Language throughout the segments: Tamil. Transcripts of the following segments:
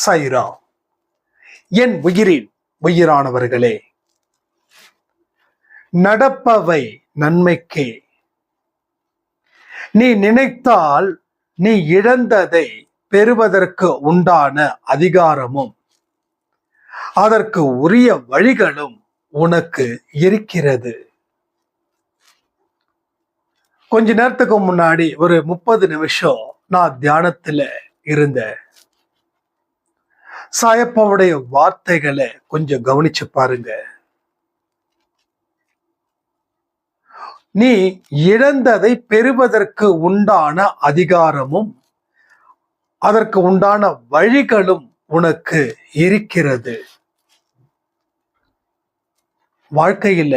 சைரா. என் உயிரின் உயிரானவர்களே, நடப்பவை நன்மைக்கே. நீ நினைத்தால் நீ இழந்ததை பெறுவதற்கு உண்டான அதிகாரமும் அதற்கு உரிய வழிகளும் உனக்கு இருக்கிறது. கொஞ்ச நேரத்துக்கு முன்னாடி ஒரு 30 நிமிஷம் நான் தியானத்துல இருந்த சாயப்பாவுடைய வார்த்தைகளை கொஞ்சம் கவனிச்சு பாருங்க. நீ இழந்ததை பெறுவதற்கு உண்டான அதிகாரமும் அதற்கு உண்டான வழிகளும் உனக்கு இருக்கிறது. வாழ்க்கையில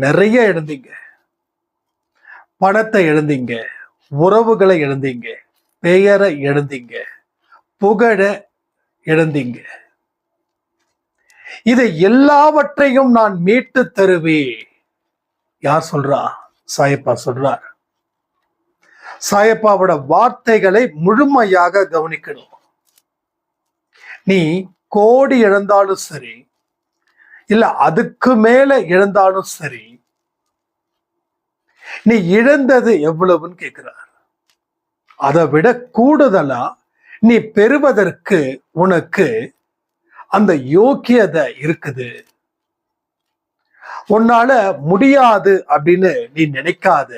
நிறைய இழந்தீங்க. பணத்தை இழந்தீங்க, உறவுகளை இழந்தீங்க, பெயரை இழந்தீங்க, புகழ இழந்தீங்க. இதை எல்லாவற்றையும் நான் மீட்டு தருவேன். யார் சொல்றா? சாயப்பா சொல்றார். சாயப்பாவோட வார்த்தைகளை முழுமையாக கவனிக்கணும். நீ கோடி இழந்தாலும் சரி, இல்ல அதுக்கு மேல இழந்தாலும் சரி, நீ இழந்தது எவ்வளவுன்னு கேட்கிறார். அதை விட கூடுதலா நீ பெறுவதற்கு உனக்கு அந்த யோக்கியதை இருக்குது. உன்னால முடியாது அப்படின்னு நீ நினைக்காத.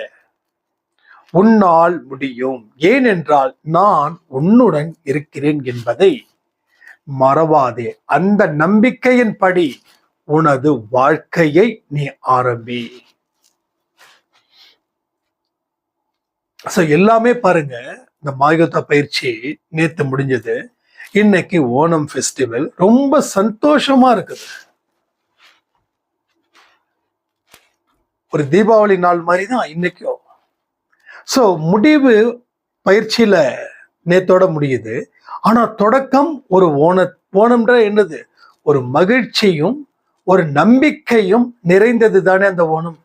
உன்னால் முடியும். ஏனென்றால் நான் உன்னுடன் இருக்கிறேன் என்பதை மறவாதே. அந்த நம்பிக்கையின்படி உனது வாழ்க்கையை நீ ஆரம்பி. எல்லாமே பாருங்க. இந்த மாயுத்த பயிற்சி நேத்து முடிஞ்சது. இன்னைக்கு ஓணம் ஃபெஸ்டிவல். ரொம்ப சந்தோஷமா இருக்குது. ஒரு தீபாவளி நாள் மாதிரி தான் இன்னைக்கும். முடிவு பயிற்சியில நேத்தோட முடியுது. ஆனா தொடக்கம் ஒரு ஓணம்ன்ற என்னது? ஒரு மகிழ்ச்சியும் ஒரு நம்பிக்கையும் நிறைந்தது தானே அந்த ஓணம்.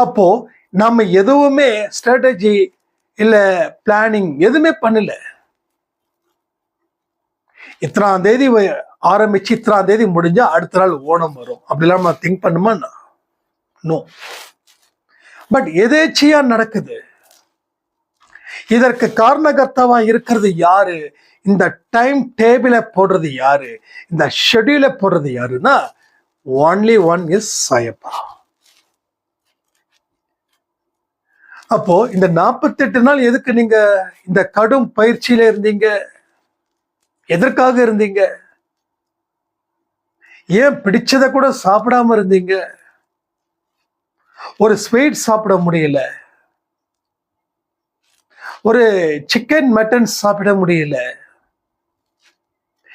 அப்போ நம்ம எதுவுமே ஸ்ட்ராட்டஜி இல்ல பிளானிங் எதுவுமே பண்ணல. இத்தனாம் தேதி ஆரம்பிச்சு இத்தனாம் தேதி முடிஞ்சா அடுத்த நாள் ஓணம் வரும் அப்படிலாம் நம்ம திங்க் பண்ணுமா? நோ. பட் எதேச்சியா நடக்குது. இதற்கு காரணகர்த்தாவா இருக்கிறது யாரு? இந்த டைம் டேபிள போடுறது யாரு? இந்த ஷெட்யூல போடுறது யாருன்னா ஒன்லி ஒன் இஸ் சாயப்பா. அப்போ இந்த 48 நாள் எதுக்கு நீங்க இந்த கடும் பயிற்சியில இருந்தீங்க? எதற்காக இருந்தீங்க? ஏன் பிடிச்சதை கூட சாப்பிடாம இருந்தீங்க? ஒரு ஸ்வீட் சாப்பிட முடியல, ஒரு சிக்கன் மட்டன் சாப்பிட முடியல.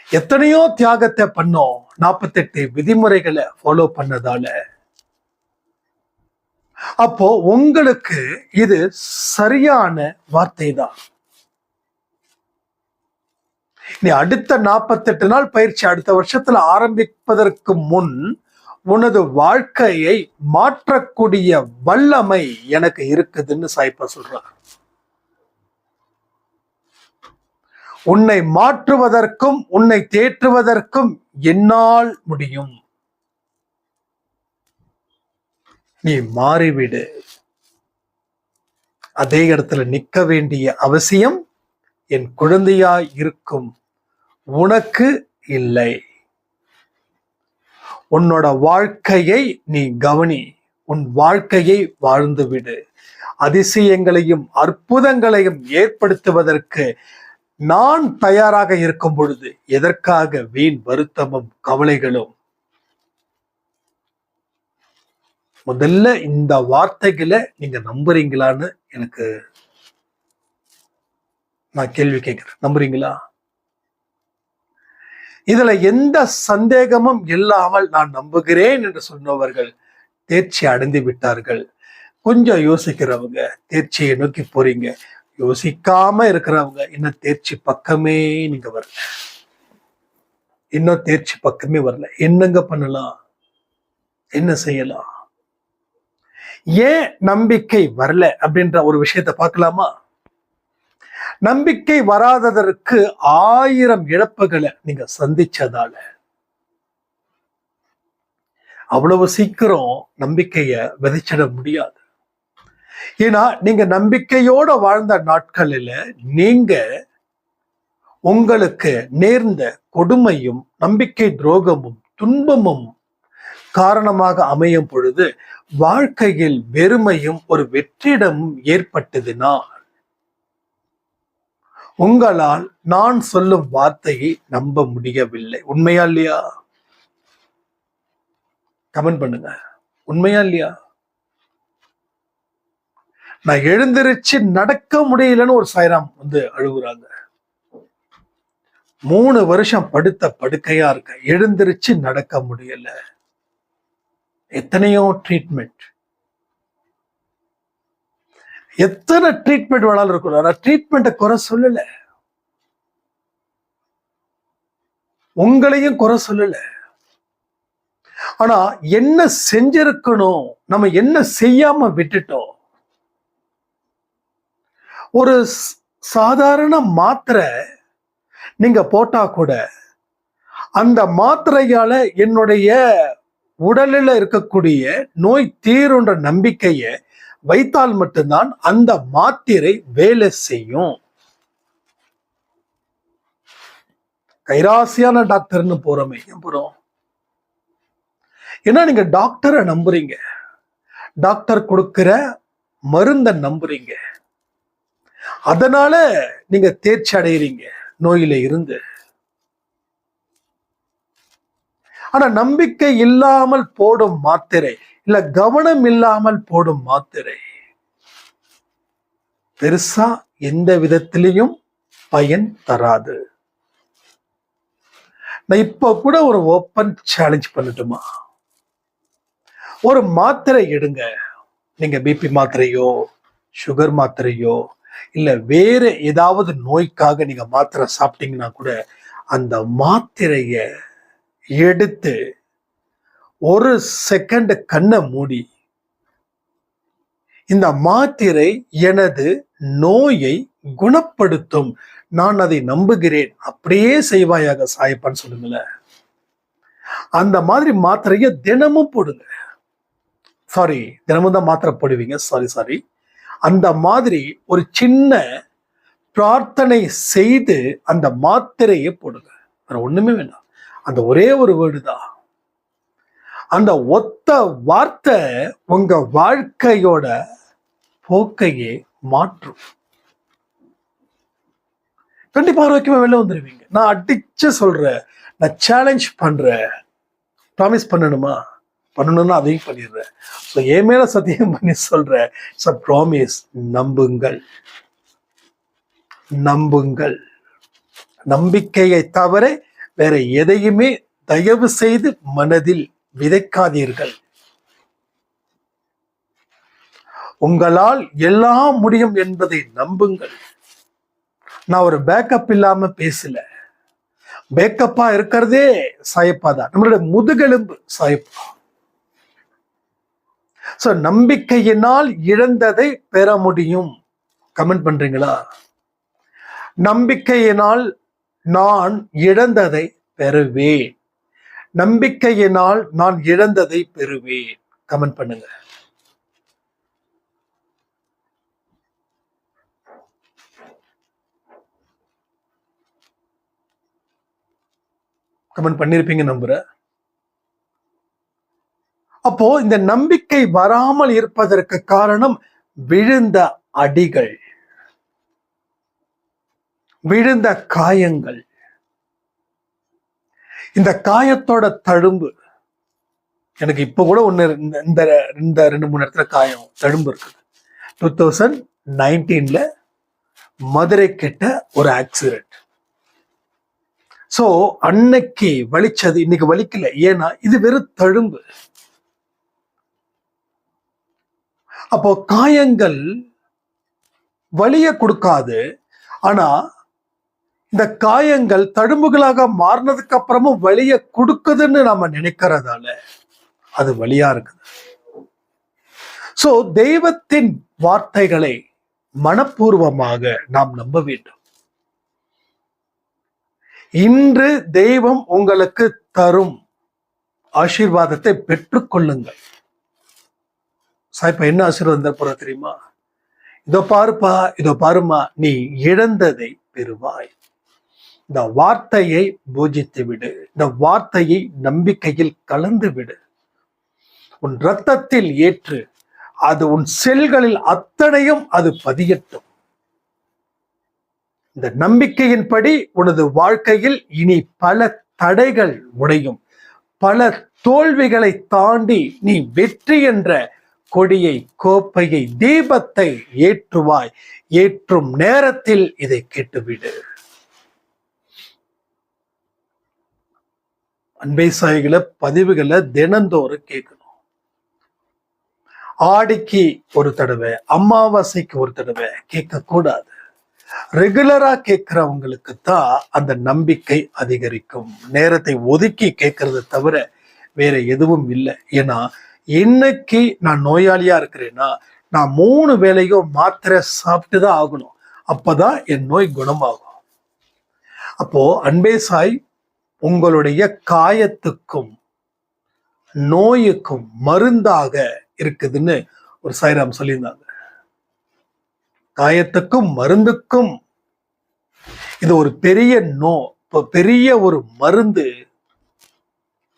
எத்தனையோ தியாகத்தை பண்ணோம் 48 விதிமுறைகளை ஃபாலோ பண்ணதால. அப்போ உங்களுக்கு இது சரியான வார்த்தை தான். நீ அடுத்த 48 நாள் பயிற்சி அடுத்த வருஷத்துல ஆரம்பிப்பதற்கு முன் உனது வாழ்க்கையை மாற்றக்கூடிய வல்லமை எனக்கு இருக்குதுன்னு சாய்ப்பா சொல்றார். உன்னை மாற்றுவதற்கும் உன்னை தேற்றுவதற்கும் என்னால் முடியும். நீ மாறிவிடு. அதே இடத்துல நிற்க வேண்டிய அவசியம் என் குழந்தையாய் இருக்கும் உனக்கு இல்லை. உன்னோட வாழ்க்கையை நீ கவனி. உன் வாழ்க்கையை வாழ்ந்து விடு. அதிசயங்களையும் அற்புதங்களையும் ஏற்படுத்துவதற்கு நான் தயாராக இருக்கும் பொழுது எதற்காக வீண் வருத்தமும் கவலைகளும்? முதல்ல இந்த வார்த்தைகளை நீங்க நம்புறீங்களான்னு எனக்கு நான் கேள்வி கேட்கிறேன். நம்புறீங்களா? இதுல எந்த சந்தேகமும் இல்லாமல் நான் நம்புகிறேன் என்று சொன்னவர்கள் தேர்ச்சி அடைந்து விட்டார்கள். கொஞ்சம் யோசிக்கிறவங்க தேர்ச்சியை நோக்கி போறீங்க. யோசிக்காம இருக்கிறவங்க இன்னும் தேர்ச்சி பக்கமே நீங்க வரல. இன்னும் தேர்ச்சி பக்கமே வரல. என்னங்க பண்ணலாம்? என்ன செய்யலாம்? ஏன் நம்பிக்கை வரல அப்படின்ற ஒரு விஷயத்தை பார்க்கலாமா? நம்பிக்கை வராததற்கு 1000 இழப்புகளை நீங்க சந்திச்சதால அவ்வளவு சீக்கிரம் நம்பிக்கைய விதைச்சிட முடியாது. ஏன்னா நீங்க நம்பிக்கையோட வாழ்ந்த நாட்களில் நீங்க உங்களுக்கு நேர்ந்த கொடுமையும் நம்பிக்கை துரோகமும் துன்பமும் காரணமாக அமையும் பொழுது வாழ்க்கையில் வெறுமையும் ஒரு வெற்றிடமும் ஏற்பட்டதுன்னா உங்களால் நான் சொல்லும் வார்த்தையை நம்ப முடியவில்லை. உண்மையா இல்லையா? கமெண்ட் பண்ணுங்க. உண்மையா இல்லையா? நான் எழுந்திருச்சு நடக்க முடியலன்னு ஒரு சாய்ராம் அழுகுறாங்க. 3 வருஷம் படுத்த படுக்கையா இருக்க, எழுந்திருச்சு நடக்க முடியல. எத்தனையோ ட்ரீட்மெண்ட், எத்தனை ட்ரீட்மெண்ட் வேணாலும் இருக்கும். நான் ட்ரீட்மெண்ட்டை குறை சொல்லல, உங்களையும் குறை சொல்லல. ஆனா என்ன செஞ்சிருக்கணும், நம்ம என்ன செய்யாம விட்டுட்டோம். ஒரு சாதாரண மாத்திரை நீங்க போட்டா கூட அந்த மாத்திரையால என்னுடைய உடலில் இருக்கக்கூடிய நோய் தீருன்ற நம்பிக்கையை வைத்தால் மட்டும்தான் அந்த மாத்திரை வேலை செய்யும். கைராசியான டாக்டர்னு போறோமே, போறோம். ஏன்னா நீங்க டாக்டரை நம்புறீங்க, டாக்டர் கொடுக்கிற மருந்தை நம்புறீங்க, அதனால நீங்க தேர்ச்சி அடைகிறீங்க நோயில இருந்து. ஆனா நம்பிக்கை இல்லாமல் போடும் மாத்திரை, இல்ல கவனம் இல்லாமல் போடும் மாத்திரை பெருசா எந்த விதத்திலையும் பயன் தராது. நான் இப்ப கூட ஒரு ஓப்பன் சேலஞ்ச் பண்ணட்டுமா? ஒரு மாத்திரை எடுங்க, நீங்க பிபி மாத்திரையோ சுகர் மாத்திரையோ இல்ல வேற ஏதாவது நோய்க்காக நீங்க மாத்திரை சாப்பிட்டீங்கன்னா கூட அந்த மாத்திரைய எடுத்து ஒரு செகண்ட் கண்ணை மூடி, இந்த மாத்திரை எனது நோயை குணப்படுத்தும், நான் அதை நம்புகிறேன், அப்படியே செய்வாயாக சாயப்பான்னு சொல்லுங்களேன். அந்த மாதிரி மாத்திரைய தினமும் போடுங்க. சாரி, தினமும் தான் மாத்திரை போடுவீங்க, சாரி. அந்த மாதிரி ஒரு சின்ன பிரார்த்தனை செய்து அந்த மாத்திரையை போடுங்க. வேற ஒண்ணுமே வேண்டாம், அந்த ஒரே ஒரு வேர்டு தான். அந்த ஒத்த வார்த்தை உங்க வாழ்க்கையோட போக்கையே மாற்றும். கண்டிப்பா ஆரோக்கியமா வெளில வந்துருவீங்க. நான் அடிச்சு சொல்றேன், நான் சேலஞ்ச் பண்றேன். ப்ராமிஸ் பண்ணணுமா? பண்ணணும்னா அதையும் பண்ணிடுறேன். ஸோ என் மேல சத்தியம் பண்ணி சொல்றேன், ப்ராமிஸ். நம்புங்கள், நம்புங்கள். நம்பிக்கையை தவிர வேற எதையுமே தயவு செய்து மனதில் விதைக்காதீர்கள். உங்களால் எல்லாம் முடியும் என்பதை நம்புங்கள். நான் ஒரு பேக்கப் இல்லாம பேசல. பேக்கப்பா இருக்கிறதே சாயப்பா தான், நம்மளுடைய முதுகெலும்பு சாயப்பா. சோ நம்பிக்கையினால் இழந்ததை பெற முடியும். கமெண்ட் பண்றீங்களா? நம்பிக்கையினால் நான் இழந்ததை பெறுவேன். நம்பிக்கையினால் நான் இழந்ததை பெறுவேன். கமெண்ட் பண்ணுங்க. கமெண்ட் பண்ணிருப்பீங்க நம்புறேன். அப்போ இந்த நம்பிக்கை வராமல் இருப்பதற்கு காரணம் விழுந்த அடிகள், விழுந்த காயங்கள். இந்த காயத்தோட தழும்பு எனக்கு இப்ப கூட இந்த 2-3 இடத்துல காயம் தழும்பு இருக்குது. 2019 மதுரை கிட்ட ஒரு ஆக்சிடென்ட். சோ அன்னைக்கு வலிச்சது, இன்னைக்கு வலிக்கல. ஏன்னா இது வெறும் தழும்பு. அப்போ காயங்கள் வலிய கொடுக்காது. ஆனா இந்த காயங்கள் தழும்புகளாக மாறினதுக்கு அப்புறமும் வலிய கொடுக்குதுன்னு நாம நினைக்கிறதால அது வலியா இருக்குது. சோ தெய்வத்தின் வார்த்தைகளை மனப்பூர்வமாக நாம் நம்ப வேண்டும். இன்று தெய்வம் உங்களுக்கு தரும் ஆசீர்வாதத்தை பெற்றுக் கொள்ளுங்கள். சாய்ப்பா என்ன ஆசீர்வாதம் போற தெரியுமா? இதோ பாருப்பா, இதோ பாருமா, நீ இழந்ததை பெறுவாய். இந்த வார்த்தையை பூஜித்து விடு. இந்த வார்த்தையை நம்பிக்கையில் கலந்து விடு. உன் இரத்தத்தில் ஏற்று அது உன் செல்களில் அத்தனையும் அது பதியட்டும். இந்த நம்பிக்கையின்படி உனது வாழ்க்கையில் இனி பல தடைகள் உடையும். பல தோல்விகளை தாண்டி நீ வெற்றி என்ற கொடியை, கோப்பையை, தீபத்தை ஏற்றுவாய். ஏற்றும் நேரத்தில் இதை கேட்டுவிடு. அன்பை சாய்களை பதிவுகளை தினந்தோறும் கேட்கணும். ஆடிக்கு ஒரு தடவை, அமாவாசைக்கு ஒரு தடவை கேட்க கூடாது. ரெகுலரா கேட்கிறவங்களுக்கு தான் அந்த நம்பிக்கை அதிகரிக்கும். நேரத்தை ஒதுக்கி கேட்கறத தவிர வேற எதுவும் இல்லை. ஏன்னா இன்னைக்கு நான் நோயாளியா இருக்கிறேன்னா நான் 3 வேளையும் மாத்திரை சாப்பிட்டுதான் ஆகணும். அப்பதான் என் நோய் குணமாகும். அப்போ அன்பே சாய் உங்களுடைய காயத்துக்கும் நோயுக்கும் மருந்தாக இருக்குதுன்னு ஒரு சாய்ராம் சொல்லியிருந்தாங்க. காயத்துக்கும் மருந்துக்கும் இது ஒரு பெரிய பெரிய ஒரு மருந்து.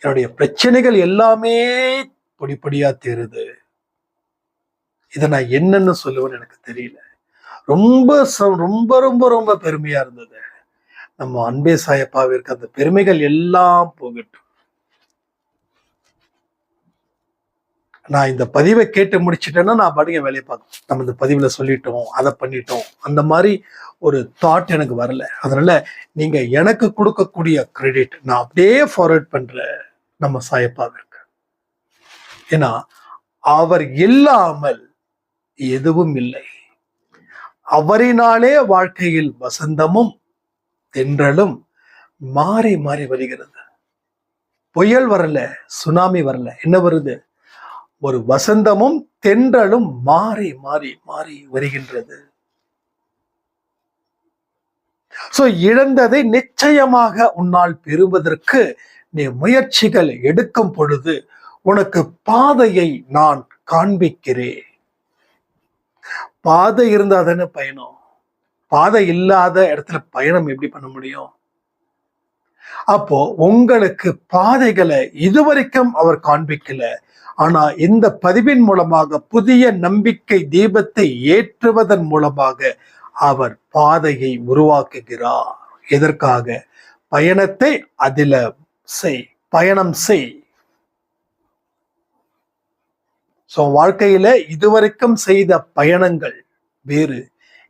என்னுடைய பிரச்சனைகள் எல்லாமே பொடிப்படியா தெரியுது. இதை நான் என்னன்னு சொல்லுவேன்னு எனக்கு தெரியல. ரொம்ப ரொம்ப ரொம்ப ரொம்ப பெருமையா இருந்தது. நம்ம அன்பே சாயப்பாவிற்கு அந்த பெருமைகள் எல்லாம் போகட்டும். நான் இந்த பதிவை கேட்டு முடிச்சிட்டேன்னா நான் பாட்டுங்க வேலையை பார்க்கணும். நம்ம இந்த பதிவுல சொல்லிட்டோம், அதை பண்ணிட்டோம், அந்த மாதிரி ஒரு தாட் எனக்கு வரல. அதனால நீங்க எனக்கு கொடுக்கக்கூடிய கிரெடிட் நான் அப்படியே ஃபார்வர்ட் பண்றேன் நம்ம சாயப்பாவிற்கு. ஏன்னா அவர் இல்லாமல் எதுவும் இல்லை. அவரினாலே வாழ்க்கையில் வசந்தமும் தென்றலும் மாறி மாறி வருகிறது. புயல் வரல, சுனாமி வரல, என்ன வருது? ஒரு வசந்தமும் தென்றலும் மாறி மாறி மாறி வருகின்றது. சோ இழந்ததை நிச்சயமாக உன்னால் பெறுவதற்கு நீ முயற்சிகள் எடுக்கும் பொழுது உனக்கு பாதையை நான் காண்பிக்கிறேன். பாதை இருந்தா தானே பயணம். பாதை இல்லாத இடத்துல பயணம் எப்படி பண்ண முடியும்? அப்போ உங்களுக்கு பாதைகளை இதுவரைக்கும் அவர் காண்பிக்கல. ஆனா இந்த பதிவின் மூலமாக புதிய நம்பிக்கை தீபத்தை ஏற்றுவதன் மூலமாக அவர் பாதையை உருவாக்குகிறார். எதற்காக? பயணத்தை அதில பயணம் செய். வாழ்க்கையில இதுவரைக்கும் செய்த பயணங்கள் வேறு.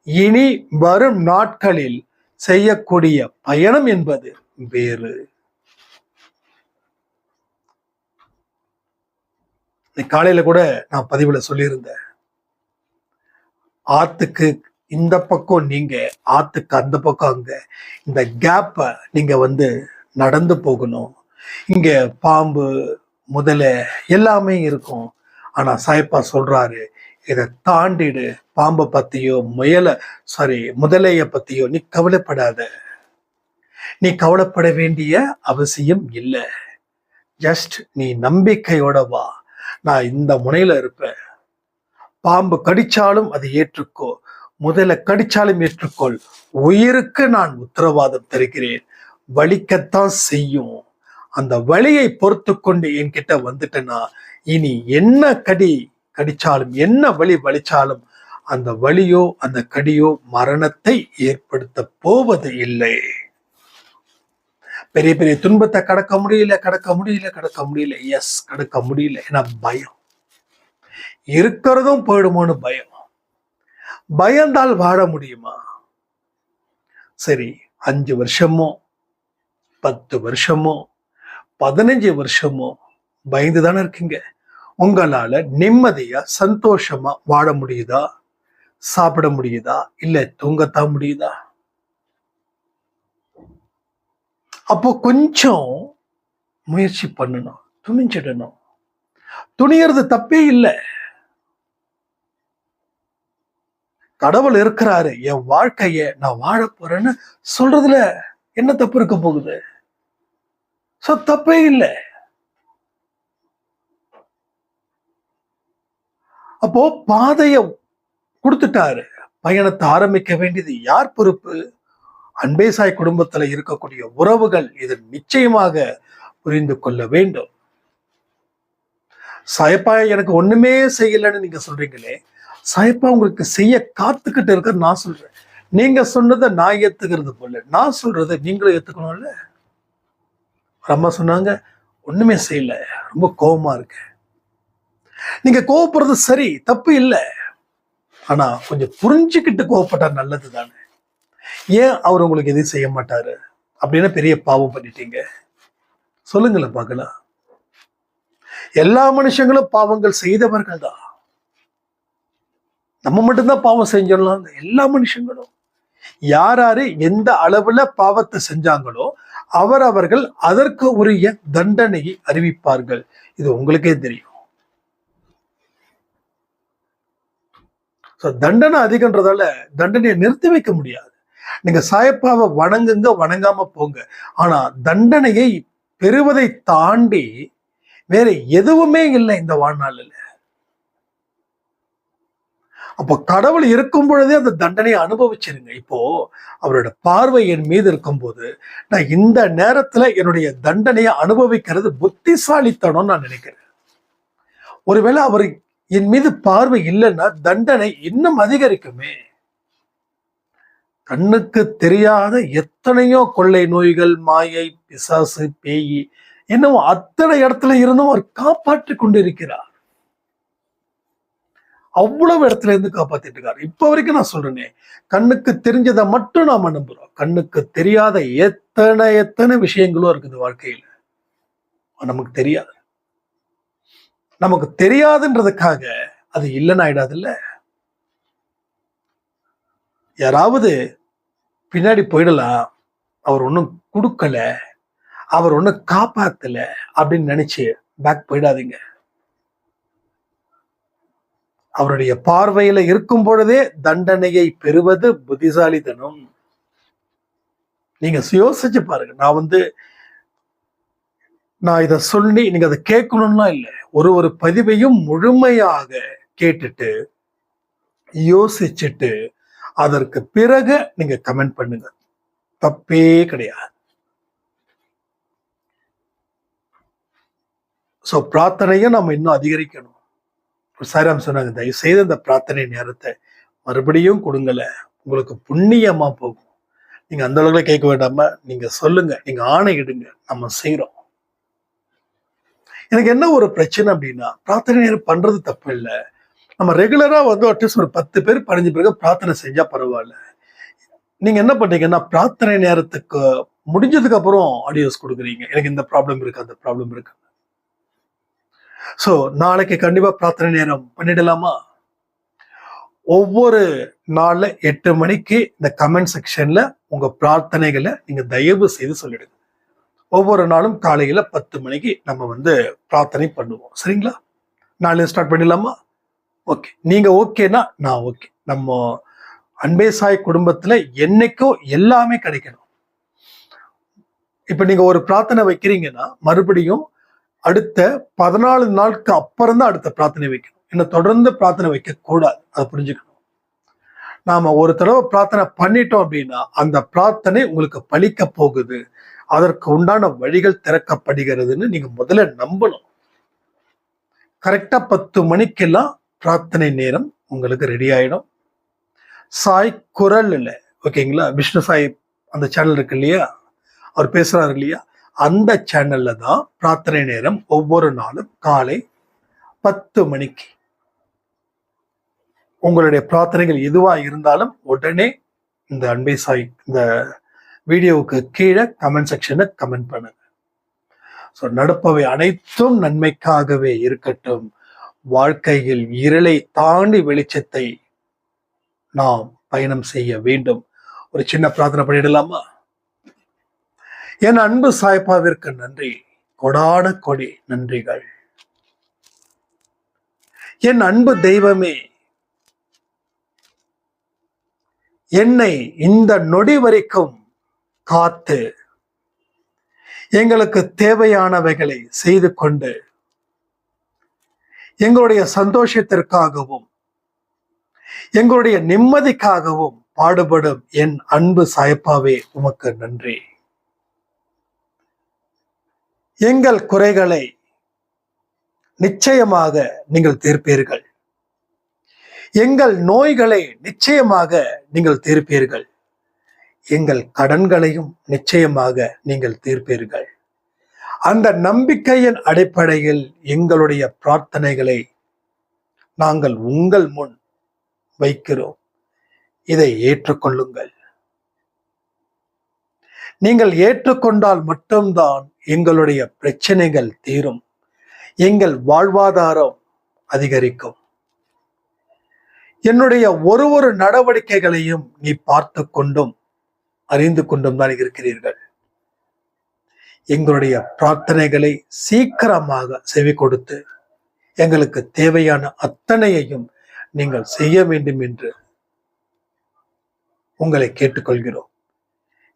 இனி வரும் நாட்களில் செய்யக்கூடிய பயணம் என்பது வேறு. காலையில கூட நான் பதிவுல சொல்லியிருந்தேன், ஆத்துக்கு இந்த பக்கம் நீங்க, ஆத்துக்கு அந்த பக்கம் அங்க, இந்த கேப்ப நீங்க நடந்து போகணும். இங்க பாம்பு முதல எல்லாமே இருக்கும். ஆனா சாயப்பா சொல்றாரு, இதை தாண்டிடு. பாம்பை பத்தியோ முதலைய பத்தியோ நீ கவலைப்படாத. நீ கவலைப்பட வேண்டிய அவசியம் இல்லை. ஜஸ்ட் நீ நம்பிக்கையோட வா. நான் இந்த முனையில இருப்பேன். பாம்பு கடிச்சாலும் அதை ஏற்றுக்கோ, முதல்ல கடிச்சாலும் ஏற்றுக்கொள். உயிருக்கு நான் உத்தரவாதம் தருகிறேன். வலிக்கத்தான் செய்யும். அந்த வலியை பொறுத்து கொண்டு என்கிட்ட வந்துட்டேன்னா இனி என்ன கடிச்சாலும் என்ன வலி வலிச்சாலும் அந்த வலியோ அந்த கடியோ மரணத்தை ஏற்படுத்த போவது இல்லை. பெரிய பெரிய துன்பத்தை கடக்க முடியல. எஸ், கடக்க முடியல. ஏன்னா பயம் இருக்கிறதும் போயிடுமோன்னு பயம். பயந்தால் வாழ முடியுமா? சரி, 5 வருஷமோ 10 வருஷமோ 15 வருஷமோ பயந்து தானே இருக்கீங்க. உங்களால நிம்மதியா சந்தோஷமா வாழ முடியுதா? சாப்பிட முடியுதா? இல்ல தூங்கத்தான் முடியுதா? அப்போ கொஞ்சம் முயற்சி பண்ணணும், துணிஞ்சிடணும். துணியறது தப்பே இல்லை. கடவுள் இருக்கிறாரு, என் வாழ்க்கைய நான் வாழ போறேன்னு சொல்றதுல என்ன தப்பு இருக்க போகுது? சோ தப்பே இல்லை. அப்போ பாதைய கொடுத்துட்டாரு, பயணத்தை ஆரம்பிக்க வேண்டியது யார் பொறுப்பு? அன்பே சாய் குடும்பத்துல இருக்கக்கூடிய உறவுகள் இதை நிச்சயமாக புரிந்து கொள்ள வேண்டும். சாயப்பா எனக்கு ஒண்ணுமே செய்யலன்னு நீங்க சொல்றீங்களே, சாயப்பா உங்களுக்கு செய்ய காத்துக்கிட்டு இருக்க நான் சொல்றேன். நீங்க சொன்னதை நான் ஏத்துக்கிறது போல, நான் சொல்றதை நீங்களும் ஏத்துக்கணும்ல. அம்மா சொன்னாங்க, ஒண்ணுமே செய்யல, ரொம்ப கோபமா இருக்கு. நீங்க கோவப்படுறது சரி, தப்பு இல்லை. ஆனா கொஞ்சம் புரிஞ்சுக்கிட்டு கோவப்பட்டா நல்லது தானே. ஏன் அவர் உங்களுக்கு எதுவும் செய்ய மாட்டாரு அப்படின்னு பெரிய பாவம் பண்ணிட்டீங்க? சொல்லுங்களேன் பார்க்கலாம். எல்லா மனுஷங்களும் பாவங்கள் செய்தவர்கள் தான். நம்ம மட்டும்தான் பாவம் செஞ்சிடலாம்? எல்லா மனுஷங்களும் யாராரு எந்த அளவுல பாவத்தை செஞ்சாங்களோ அவர்கள் அதற்கு உரிய தண்டனையை அறிவிப்பார்கள். இது உங்களுக்கே தெரியும். தண்டனை அதிகன்றதால தண்டனையை நிறுத்தி வைக்க முடியாது. நீங்க சாயப்பாவை வணங்குங்க, வணங்காம போங்க. ஆனா தண்டனையை பெறுவதை தாண்டி வேற எதுவுமே இல்லை இந்த வாழ்நாளில். அப்போ கடவுள் இருக்கும் பொழுதே அந்த தண்டனையை அனுபவிச்சிருங்க. இப்போ அவரோட பார்வை என் மீது இருக்கும்போது நான் இந்த நேரத்துல என்னுடைய தண்டனையை அனுபவிக்கிறது புத்திசாலித்தனம் நான் நினைக்கிறேன். ஒருவேளை அவர் என் மீது பார்வை இல்லைன்னா தண்டனை இன்னும் அதிகரிக்குமே. கண்ணுக்கு தெரியாத எத்தனையோ கொள்ளை நோய்கள், மாயை, பிசாசு, பேய் என்னவோ அத்தனை இடத்துல இருந்தும் அவர் காப்பாற்றி கொண்டிருக்கிறார். அவ்வளவு இடத்துல இருந்து காப்பாத்திட்டு இருக்காரு. இப்ப வரைக்கும் நான் சொல்றேனே, கண்ணுக்கு தெரிஞ்சதை மட்டும் நாம நம்புறோம். கண்ணுக்கு தெரியாத எத்தனை விஷயங்களும் இருக்குது வாழ்க்கையில, நமக்கு தெரியாது. நமக்கு தெரியாதுன்றதுக்காக அது இல்லைன்னு ஆயிடாது இல்ல. யாராவது பின்னாடி போயிடலாம், அவர் ஒன்றும் கொடுக்கல, அவர் ஒன்றும் காப்பாத்தல அப்படின்னு நினைச்சு பேக் போயிடாதீங்க. அவருடைய பார்வையில இருக்கும் பொழுதே தண்டனையை பெறுவது புத்திசாலித்தனம். நீங்க யோசிச்சு பாருங்க. நான் இதை சொல்லி நீங்க அதை கேட்கணும்னா இல்லை, ஒரு பதிவையும் முழுமையாக கேட்டுட்டு யோசிச்சுட்டு அதற்கு பிறகு நீங்க கமெண்ட் பண்ணுங்க, தப்பே கிடையாது. சோ பிரார்த்தனையும் நம்ம இன்னும் அதிகரிக்கணும். சாராம் சொன்னாங்க, தயவு செய்து இந்த பிரார்த்தனை நேரத்தை மறுபடியும் கொடுங்கல, உங்களுக்கு புண்ணியமா போகும். நீங்க அந்த அளவுக்கு கேட்க வேண்டாம நீங்க சொல்லுங்க, நீங்க ஆணையிடுங்க, நம்ம செய்யறோம். எனக்கு என்ன ஒரு பிரச்சனை அப்படின்னா, பிரார்த்தனை நேரம் பண்றது தப்பு இல்லை. நம்ம ரெகுலரா அட்லீஸ்ட் ஒரு 10 பேர் 15 பேருக்கு பிரார்த்தனை செஞ்சா பரவாயில்ல. நீங்க என்ன பண்றீங்கன்னா, பிரார்த்தனை நேரத்துக்கு முடிஞ்சதுக்கு அப்புறம் ஆடியோஸ் கொடுக்குறீங்க, எனக்கு இந்த ப்ராப்ளம் இருக்கு, அந்த ப்ராப்ளம் இருக்கு. சோ நாளைக்கு கண்டிப்பா பிரார்த்தனை நேரம் பண்ணிடலாமா? ஒவ்வொரு நாள்ல 8 மணிக்கு இந்த கமெண்ட் செக்ஷன்ல உங்க பிரார்த்தனைகளை நீங்க தயவு செய்து சொல்லிடுங்க. ஒவ்வொரு நாளும் காலையில 10 மணிக்கு நம்ம பிரார்த்தனை பண்ணுவோம். சரிங்களா? நாளை ஸ்டார்ட் பண்ணிடலாமா? ஓகே, நீங்க ஓகேனா நான் ஓகே. நம்ம அன்பே சாய் குடும்பத்துல என்னைக்கும் எல்லாமே கிடைக்கணும். இப்ப நீங்க ஒரு பிரார்த்தனை வைக்கிறீங்கன்னா மறுபடியும் அடுத்த 14 நாளுக்கு அப்புறம் தான் அடுத்த பிரார்த்தனை வைக்கணும். என்ன தொடர்ந்து பிரார்த்தனை வைக்க கூடாது, அதை புரிஞ்சுக்கணும். நாம ஒரு தடவை பிரார்த்தனை பண்ணிட்டோம் அப்படின்னா அந்த பிரார்த்தனை உங்களுக்கு பலிக்க போகுது, அதற்கு உண்டான வழிகள் திறக்கப்படுகிறதுன்னு நீங்க முதல்ல நம்பணும். கரெக்டா 10 மணிக்கெல்லாம் பிரார்த்தனை நேரம் உங்களுக்கு ரெடி ஆயிடும். சாய் குரல் இல்லை, ஓகேங்களா? விஷ்ணு சாய் அந்த சேனல் இருக்கு இல்லையா, அவர் பேசுறாரு இல்லையா, அந்த சேனல்ல தான் பிரார்த்தனை நேரம் ஒவ்வொரு நாளும் காலை 10 மணிக்கு. உங்களுடைய பிரார்த்தனைகள் எதுவா இருந்தாலும் உடனே இந்த அன்பே சாய் இந்த வீடியோவுக்கு கீழே கமெண்ட் செக்ஷன்ல கமெண்ட் பண்ணுங்க. ஸோ நடப்பவை அனைத்தும் நன்மைக்காகவே இருக்கட்டும். வாழ்க்கையில் இருளை தாண்டி வெளிச்சத்தை நாம் பயணம் செய்ய வேண்டும். ஒரு சின்ன பிரார்த்தனை பண்ணிடலாமா? என் அன்பு சாய்பாவிற்கு நன்றி, கொடான கொடி நன்றிகள். என் அன்பு தெய்வமே, என்னை இந்த நொடி வரைக்கும் காத்து எங்களுக்கு தேவையானவைகளை செய்து கொண்டு எங்களுடைய சந்தோஷத்திற்காகவும் எங்களுடைய நிம்மதிக்காகவும் பாடுபடும் என் அன்பு சாயப்பாவே உமக்கு நன்றி. எங்கள் குறைகளை நிச்சயமாக நீங்கள் தீர்ப்பீர்கள். எங்கள் நோய்களை நிச்சயமாக நீங்கள் தீர்ப்பீர்கள். எங்கள் கடன்களையும் நிச்சயமாக நீங்கள் தீர்ப்பீர்கள். அந்த நம்பிக்கையின் அடிப்படையில் எங்களுடைய பிரார்த்தனைகளை நாங்கள் உங்கள் முன் வைக்கிறோம். இதை ஏற்றுக்கொள்ளுங்கள். நீங்கள் ஏற்றுக்கொண்டால் மட்டும்தான் எங்களுடைய பிரச்சனைகள் தீரும், எங்கள் வாழ்வாதாரம் அதிகரிக்கும். என்னுடைய ஒரு நடவடிக்கைகளையும் நீ பார்த்து கொண்டும் அறிந்து கொண்டும் தான் இருக்கிறீர்கள். எங்களுடைய பிரார்த்தனைகளை சீக்கிரமாக செவி கொடுத்து எங்களுக்கு தேவையான அத்தனையையும் நீங்கள் செய்ய வேண்டும் என்று உங்களை கேட்டுக்கொள்கிறோம்.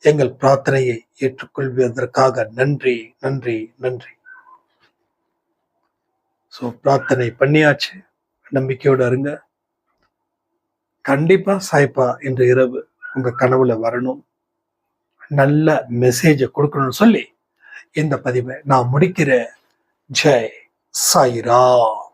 எங்கள் பிரார்த்தனையை ஏற்றுக்கொள்வதற்காக நன்றி நன்றி நன்றி. பிரார்த்தனை பண்ணியாச்சு, நம்பிக்கையோடு இருங்க. கண்டிப்பா சாய்ப்பா இன்று இரவு உங்க கனவுல வரணும், நல்ல மெசேஜை கொடுக்கணும்னு சொல்லி இந்த பதிவை நான் முடிக்கிறேன். ஜெய் சாய்ராம்.